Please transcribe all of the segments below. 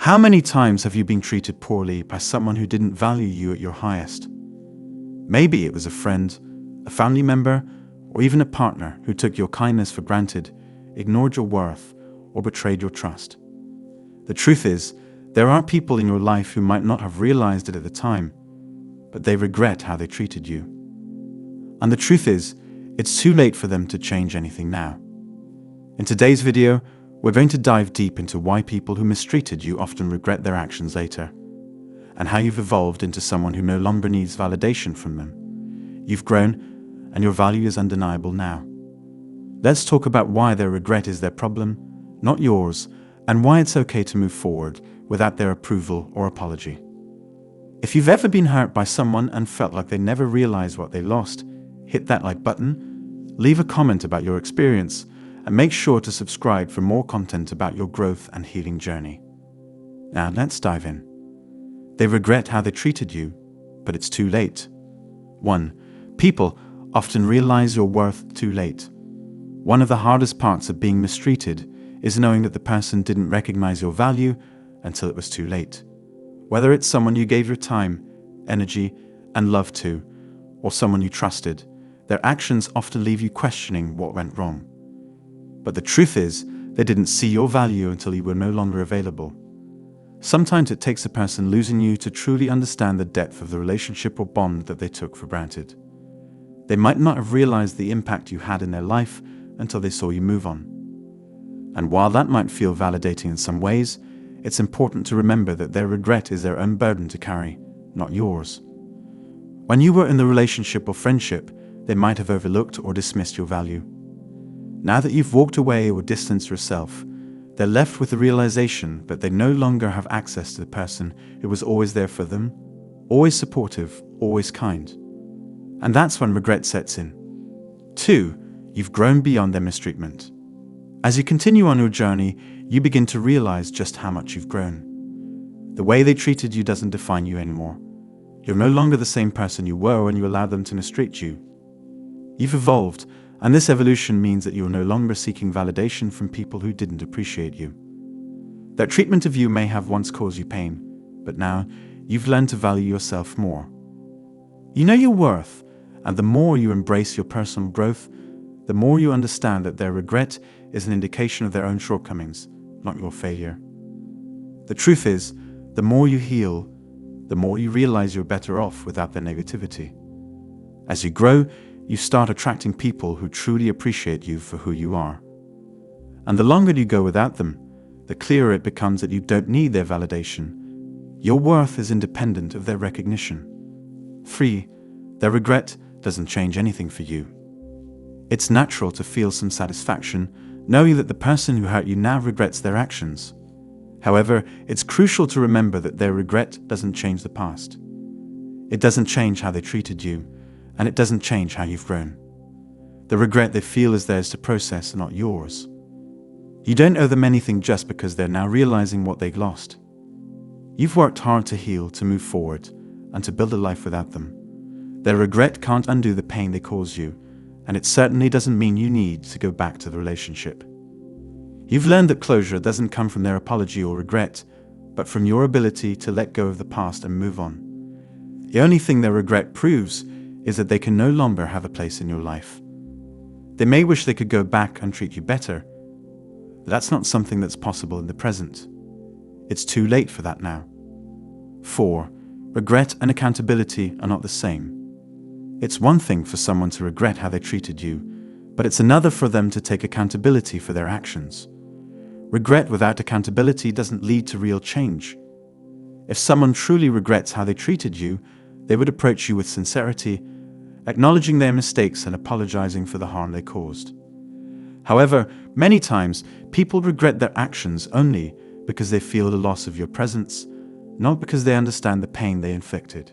How many times have you been treated poorly by someone who didn't value you at your highest? Maybe it was a friend, a family member, or even a partner who took your kindness for granted, ignored your worth, or betrayed your trust. The truth is, there are people in your life who might not have realized it at the time, but they regret how they treated you. And the truth is, it's too late for them to change anything now. In today's video, we're going to dive deep into why people who mistreated you often regret their actions later, and how you've evolved into someone who no longer needs validation from them. You've grown, and your value is undeniable now. Let's talk about why their regret is their problem, not yours, and why it's okay to move forward without their approval or apology. If you've ever been hurt by someone and felt like they never realized what they lost, hit that like button, leave a comment about your experience, and make sure to subscribe for more content about your growth and healing journey. Now let's dive in. They regret how they treated you, but it's too late. 1. People often realize your worth too late. One of the hardest parts of being mistreated is knowing that the person didn't recognize your value until it was too late. Whether it's someone you gave your time, energy, and love to, or someone you trusted, their actions often leave you questioning what went wrong. But the truth is, they didn't see your value until you were no longer available. Sometimes it takes a person losing you to truly understand the depth of the relationship or bond that they took for granted. They might not have realized the impact you had in their life until they saw you move on. And while that might feel validating in some ways, it's important to remember that their regret is their own burden to carry, not yours. When you were in the relationship or friendship, they might have overlooked or dismissed your value. Now that you've walked away or distanced yourself, they're left with the realization that they no longer have access to the person who was always there for them, always supportive, always kind. And that's when regret sets in. 2. You've grown beyond their mistreatment. As you continue on your journey, you begin to realize just how much you've grown. The way they treated you doesn't define you anymore. You're no longer the same person you were when you allowed them to mistreat you. You've evolved, and this evolution means that you're no longer seeking validation from people who didn't appreciate you. Their treatment of you may have once caused you pain, but now you've learned to value yourself more. You know your worth, and the more you embrace your personal growth, the more you understand that their regret is an indication of their own shortcomings, not your failure. The truth is, the more you heal, the more you realize you're better off without their negativity. As you grow, you start attracting people who truly appreciate you for who you are. And the longer you go without them, the clearer it becomes that you don't need their validation. Your worth is independent of their recognition. 3. Their regret doesn't change anything for you. It's natural to feel some satisfaction knowing that the person who hurt you now regrets their actions. However, it's crucial to remember that their regret doesn't change the past. It doesn't change how they treated you, and it doesn't change how you've grown. The regret they feel is theirs to process, not yours. You don't owe them anything just because they're now realizing what they've lost. You've worked hard to heal, to move forward, and to build a life without them. Their regret can't undo the pain they caused you, and it certainly doesn't mean you need to go back to the relationship. You've learned that closure doesn't come from their apology or regret, but from your ability to let go of the past and move on. The only thing their regret proves is that they can no longer have a place in your life. They may wish they could go back and treat you better, but that's not something that's possible in the present. It's too late for that now. 4. Regret and accountability are not the same. It's one thing for someone to regret how they treated you, but it's another for them to take accountability for their actions. Regret without accountability doesn't lead to real change. If someone truly regrets how they treated you, they would approach you with sincerity, acknowledging their mistakes and apologizing for the harm they caused. However, many times, people regret their actions only because they feel the loss of your presence, not because they understand the pain they inflicted.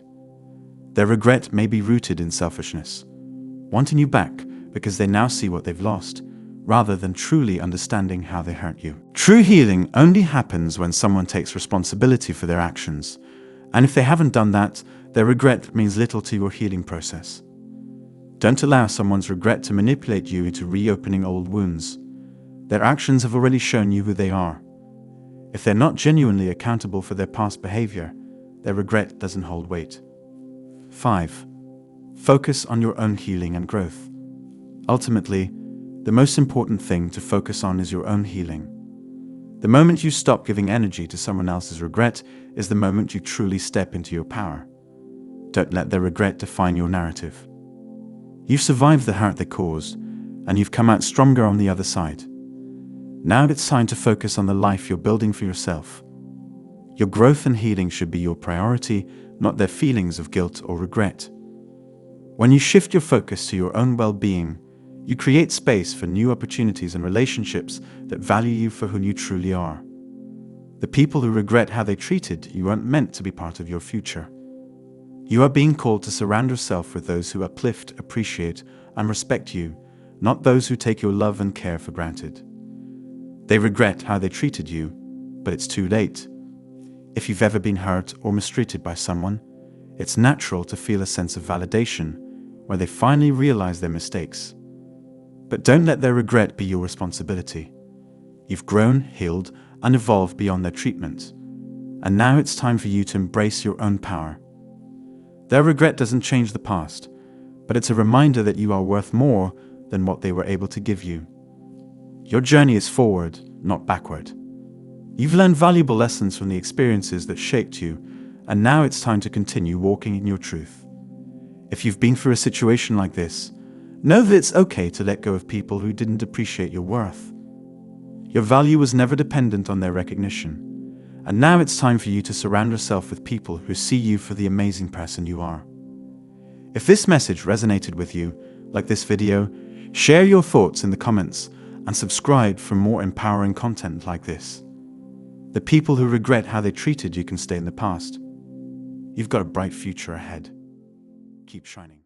Their regret may be rooted in selfishness, wanting you back because they now see what they've lost, rather than truly understanding how they hurt you. True healing only happens when someone takes responsibility for their actions, and if they haven't done that, their regret means little to your healing process. Don't allow someone's regret to manipulate you into reopening old wounds. Their actions have already shown you who they are. If they're not genuinely accountable for their past behavior, their regret doesn't hold weight. 5. Focus on your own healing and growth. Ultimately, the most important thing to focus on is your own healing. The moment you stop giving energy to someone else's regret is the moment you truly step into your power. Don't let their regret define your narrative. You've survived the hurt they caused, and you've come out stronger on the other side. Now it's time to focus on the life you're building for yourself. Your growth and healing should be your priority, not their feelings of guilt or regret. When you shift your focus to your own well-being, you create space for new opportunities and relationships that value you for who you truly are. The people who regret how they treated you aren't meant to be part of your future. You are being called to surround yourself with those who uplift, appreciate, and respect you, not those who take your love and care for granted. They regret how they treated you, but it's too late. If you've ever been hurt or mistreated by someone, it's natural to feel a sense of validation where they finally realize their mistakes. But don't let their regret be your responsibility. You've grown, healed, and evolved beyond their treatment. And now it's time for you to embrace your own power. Their regret doesn't change the past, but it's a reminder that you are worth more than what they were able to give you. Your journey is forward, not backward. You've learned valuable lessons from the experiences that shaped you, and now it's time to continue walking in your truth. If you've been through a situation like this, know that it's okay to let go of people who didn't appreciate your worth. Your value was never dependent on their recognition, and now it's time for you to surround yourself with people who see you for the amazing person you are. If this message resonated with you, like this video, share your thoughts in the comments and subscribe for more empowering content like this. The people who regret how they treated you can stay in the past. You've got a bright future ahead. Keep shining.